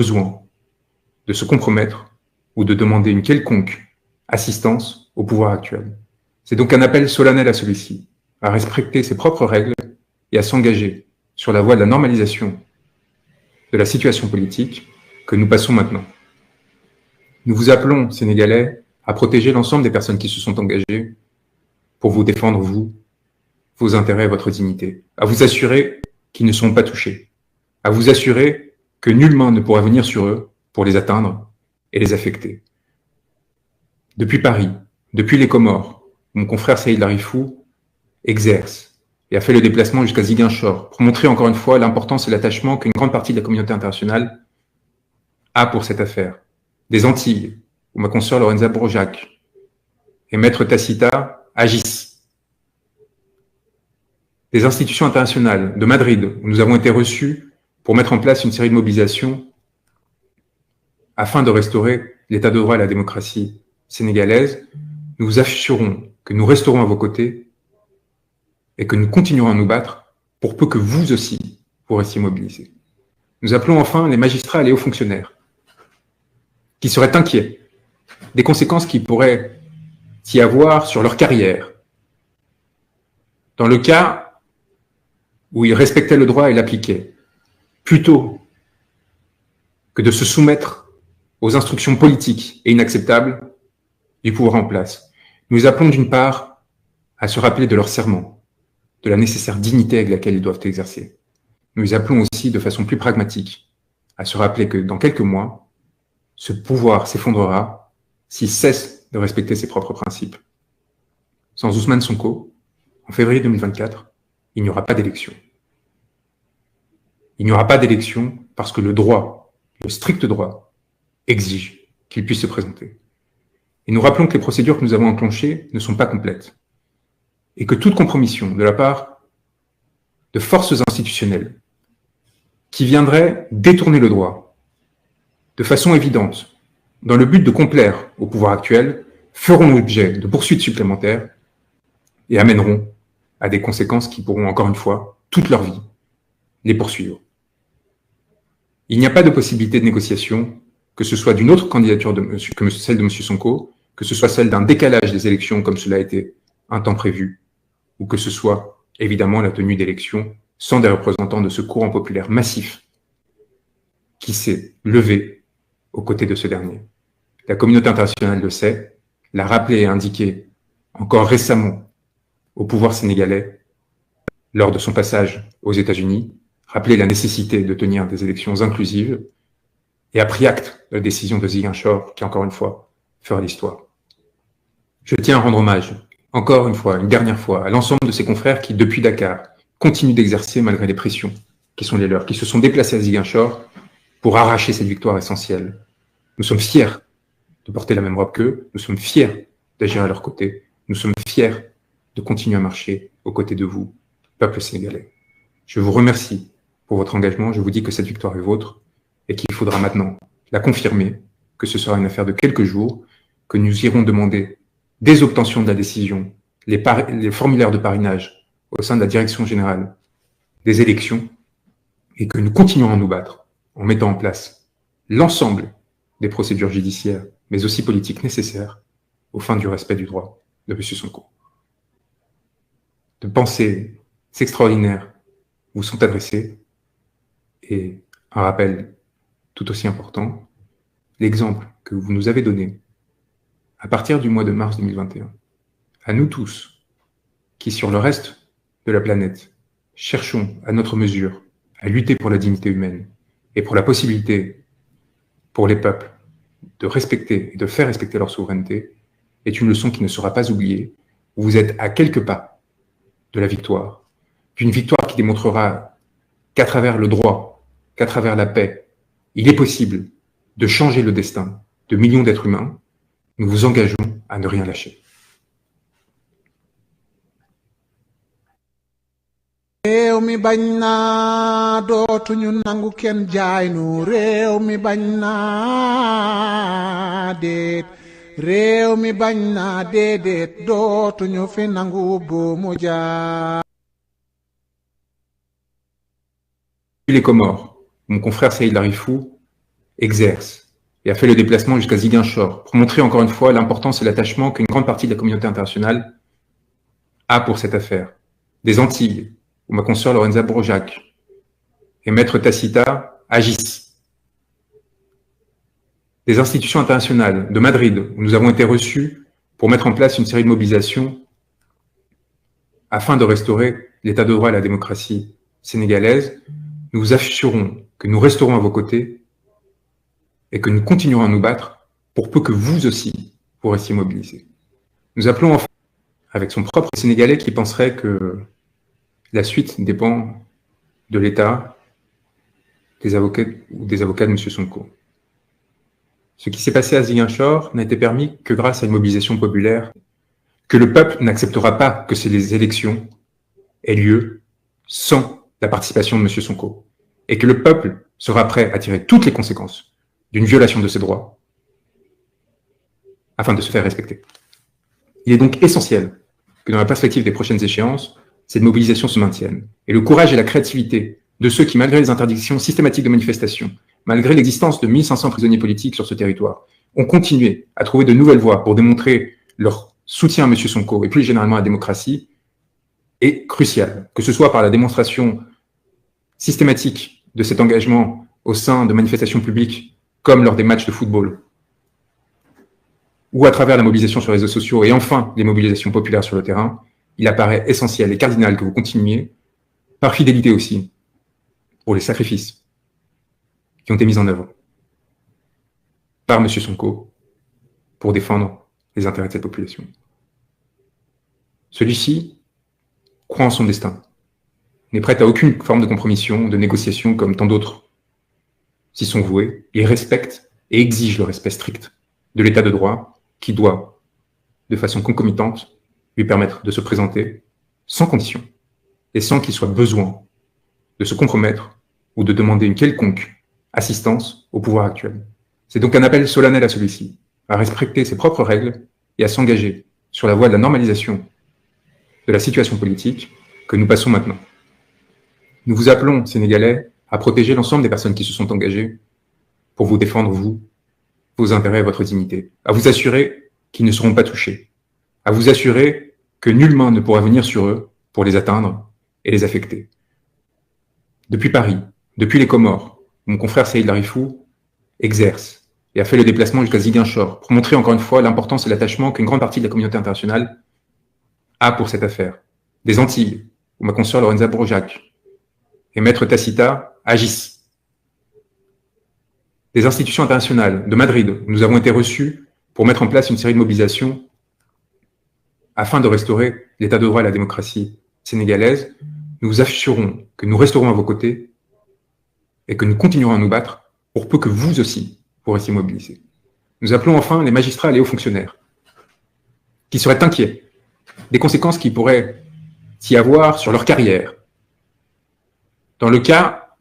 besoin de se compromettre ou de demander une quelconque assistance au pouvoir actuel. C'est donc un appel solennel à celui-ci, à respecter ses propres règles et à s'engager sur la voie de la normalisation de la situation politique que nous passons maintenant. Nous vous appelons, Sénégalais, à protéger l'ensemble des personnes qui se sont engagées pour vous défendre, vous, vos intérêts et votre dignité, à vous assurer qu'ils ne seront pas touchés, à vous assurer que nul main ne pourra venir sur eux pour les atteindre et les affecter. Depuis Paris, depuis les Comores, mon confrère Saïd Larifou exerce et a fait le déplacement jusqu'à Ziguinchor pour montrer encore une fois l'importance et l'attachement qu'une grande partie de la communauté internationale a pour cette affaire. Des Antilles, où ma consoeur Lorenza Brojac et Maître Tacita agissent. Des institutions internationales de Madrid, où nous avons été reçus pour mettre en place une série de mobilisations afin de restaurer l'état de droit et la démocratie sénégalaise. Nous vous assurons que nous resterons à vos côtés et que nous continuerons à nous battre pour peu que vous aussi vous restiez mobilisés. Nous appelons enfin les magistrats et les hauts fonctionnaires qui seraient inquiets des conséquences qui pourraient y avoir sur leur carrière, dans le cas où ils respectaient le droit et l'appliquaient, plutôt que de se soumettre aux instructions politiques et inacceptables du pouvoir en place. Nous appelons d'une part à se rappeler de leur serment, de la nécessaire dignité avec laquelle ils doivent exercer. Nous appelons aussi de façon plus pragmatique à se rappeler que dans quelques mois, ce pouvoir s'effondrera s'il cesse de respecter ses propres principes. Sans Ousmane Sonko, en février 2024, il n'y aura pas d'élection. Il n'y aura pas d'élection parce que le droit, le strict droit, exige qu'il puisse se présenter. Et nous rappelons que les procédures que nous avons enclenchées ne sont pas complètes et que toute compromission de la part de forces institutionnelles qui viendraient détourner le droit de façon évidente dans le but de complaire au pouvoir actuel feront l'objet de poursuites supplémentaires et amèneront à des conséquences qui pourront encore une fois, toute leur vie, les poursuivre. Il n'y a pas de possibilité de négociation, que ce soit d'une autre candidature que celle de M. Sonko, que ce soit celle d'un décalage des élections comme cela a été un temps prévu, ou que ce soit évidemment la tenue d'élections sans des représentants de ce courant populaire massif qui s'est levé aux côtés de ce dernier. La communauté internationale le sait, l'a rappelé et indiqué encore récemment au pouvoir sénégalais lors de son passage aux États-Unis, rappelé la nécessité de tenir des élections inclusives et a pris acte de la décision de Ziguinchor qui, encore une fois, fera l'histoire. Je tiens à rendre hommage, encore une fois, une dernière fois, à l'ensemble de ses confrères qui, depuis Dakar, continuent d'exercer malgré les pressions qui sont les leurs, qui se sont déplacés à Ziguinchor pour arracher cette victoire essentielle. Nous sommes fiers de porter la même robe qu'eux, nous sommes fiers d'agir à leur côté, nous sommes fiers de continuer à marcher aux côtés de vous, peuple sénégalais. Je vous remercie pour votre engagement, je vous dis que cette victoire est vôtre et qu'il faudra maintenant la confirmer, que ce sera une affaire de quelques jours, que nous irons demander dès obtention de la décision les formulaires de parrainage au sein de la direction générale des élections et que nous continuerons à nous battre en mettant en place l'ensemble des procédures judiciaires, mais aussi politiques nécessaires aux fins du respect du droit de M. Sonko. De pensées extraordinaires vous sont adressées et un rappel tout aussi important, l'exemple que vous nous avez donné à partir du mois de mars 2021, à nous tous qui sur le reste de la planète cherchons à notre mesure à lutter pour la dignité humaine et pour la possibilité pour les peuples de respecter et de faire respecter leur souveraineté, est une leçon qui ne sera pas oubliée. Vous êtes à quelques pas de la victoire, d'une victoire qui démontrera qu'à travers le droit, qu'à travers la paix, il est possible de changer le destin de millions d'êtres humains. Nous vous engageons à ne rien lâcher. Réew mi bañ naa dootuñu nangu kenn jaay nu réew mi bañ naa déet réew mi bañ naa déedéet dootuñu fi nangu buumu jaay. Les Comores, mon confrère Saïd Larifou exerce et a fait le déplacement jusqu'à Ziguinchor pour montrer encore une fois l'importance et l'attachement qu'une grande partie de la communauté internationale a pour cette affaire. Des Antilles, où ma consoeur Lorenza Bourjac et Maître Tacita agissent. Des institutions internationales de Madrid, où nous avons été reçus pour mettre en place une série de mobilisations afin de restaurer l'état de droit et la démocratie sénégalaise. Nous vous assurons que nous resterons à vos côtés et que nous continuerons à nous battre pour peu que vous aussi vous restiez mobilisés. Nous appelons enfin, avec son propre Sénégalais qui penserait que la suite dépend de l'État, des avocats ou des avocats de M. Sonko. Ce qui s'est passé à Ziguinchor n'a été permis que grâce à une mobilisation populaire, que le peuple n'acceptera pas que ces élections aient lieu sans la participation de M. Sonko, et que le peuple sera prêt à tirer toutes les conséquences d'une violation de ses droits afin de se faire respecter. Il est donc essentiel que dans la perspective des prochaines échéances, cette mobilisation se maintienne, et le courage et la créativité de ceux qui, malgré les interdictions systématiques de manifestation, malgré l'existence de 1500 prisonniers politiques sur ce territoire, ont continué à trouver de nouvelles voies pour démontrer leur soutien à M. Sonko et plus généralement à la démocratie, est crucial, que ce soit par la démonstration systématique de cet engagement au sein de manifestations publiques, comme lors des matchs de football, ou à travers la mobilisation sur les réseaux sociaux, et enfin les mobilisations populaires sur le terrain. Il apparaît essentiel et cardinal que vous continuiez, par fidélité aussi, pour les sacrifices qui ont été mis en œuvre par M. Sonko pour défendre les intérêts de cette population. Celui-ci croit en son destin, n'est prêt à aucune forme de compromission, de négociation comme tant d'autres s'y sont voués. Il respecte et exige le respect strict de l'état de droit qui doit, de façon concomitante, lui permettre de se présenter sans condition et sans qu'il soit besoin de se compromettre ou de demander une quelconque assistance au pouvoir actuel. C'est donc un appel solennel à celui-ci, à respecter ses propres règles et à s'engager sur la voie de la normalisation de la situation politique que nous passons maintenant. Nous vous appelons, Sénégalais, à protéger l'ensemble des personnes qui se sont engagées pour vous défendre, vous, vos intérêts et votre dignité, à vous assurer qu'ils ne seront pas touchés, à vous assurer que nul main ne pourra venir sur eux pour les atteindre et les affecter. Depuis Paris, depuis les Comores, mon confrère Saïd Larifou exerce et a fait le déplacement jusqu'à Ziguinchor pour montrer encore une fois l'importance et l'attachement qu'une grande partie de la communauté internationale a pour cette affaire. Des Antilles, où ma consoeur Lorenza Bourjac et Maître Tacita agissent. Des institutions internationales de Madrid, où nous avons été reçus pour mettre en place une série de mobilisations afin de restaurer l'état de droit et la démocratie sénégalaise. Nous vous assurons que nous resterons à vos côtés et que nous continuerons à nous battre pour peu que vous aussi vous restiez mobilisés. Nous appelons enfin les magistrats et les hauts fonctionnaires qui seraient inquiets des conséquences qui pourraient s'y avoir sur leur carrière, dans le cas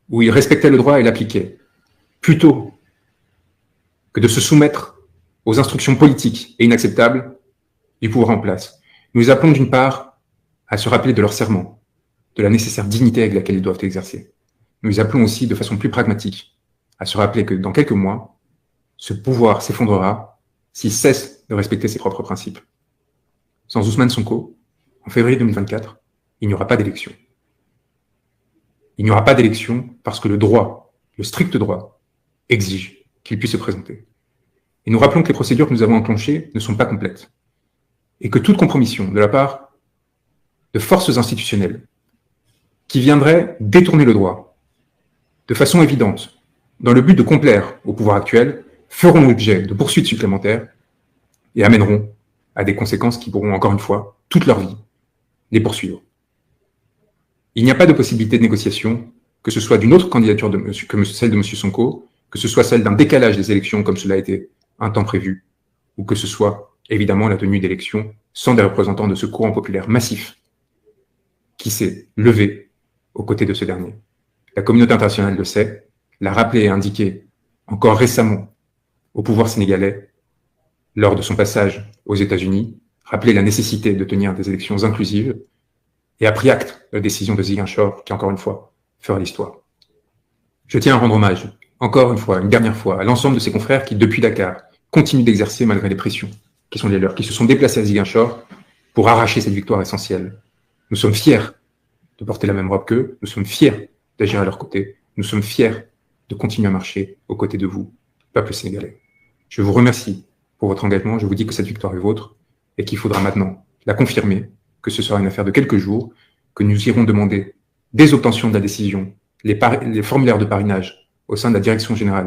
où ils respectaient le droit et l'appliquaient, plutôt que de se soumettre aux instructions politiques et inacceptables du pouvoir en place. Nous les appelons d'une part à se rappeler de leur serment, de la nécessaire dignité avec laquelle ils doivent exercer. Nous les appelons aussi de façon plus pragmatique à se rappeler que dans quelques mois, ce pouvoir s'effondrera s'il cesse de respecter ses propres principes. Sans Ousmane Sonko, en février 2024, il n'y aura pas d'élection. Il n'y aura pas d'élection parce que le droit, le strict droit, exige qu'il puisse se présenter. Et nous rappelons que les procédures que nous avons enclenchées ne sont pas complètes et que toute compromission de la part de forces institutionnelles qui viendraient détourner le droit de façon évidente dans le but de complaire au pouvoir actuel feront l'objet de poursuites supplémentaires et amèneront à des conséquences qui pourront, encore une fois, toute leur vie, les poursuivre. Il n'y a pas de possibilité de négociation, que ce soit d'une autre candidature que celle de M. Sonko, que ce soit celle d'un décalage des élections comme cela a été un temps prévu, ou que ce soit évidemment la tenue d'élections sans des représentants de ce courant populaire massif qui s'est levé aux côtés de ce dernier. La communauté internationale le sait, l'a rappelé et indiqué encore récemment au pouvoir sénégalais lors de son passage aux États-Unis, rappelé la nécessité de tenir des élections inclusives et a pris acte de la décision de Ziguinchor qui, encore une fois, fera l'histoire. Je tiens à rendre hommage encore une fois, une dernière fois, à l'ensemble de ses confrères qui, depuis Dakar, continuent d'exercer malgré les pressions qui sont les leurs, qui se sont déplacés à Ziguinchor pour arracher cette victoire essentielle. Nous sommes fiers de porter la même robe qu'eux, nous sommes fiers d'agir à leur côté, nous sommes fiers de continuer à marcher aux côtés de vous, peuple sénégalais. Je vous remercie pour votre engagement, je vous dis que cette victoire est vôtre et qu'il faudra maintenant la confirmer, que ce sera une affaire de quelques jours, que nous irons demander dès obtention de la décision les formulaires de parrainage au sein de la direction générale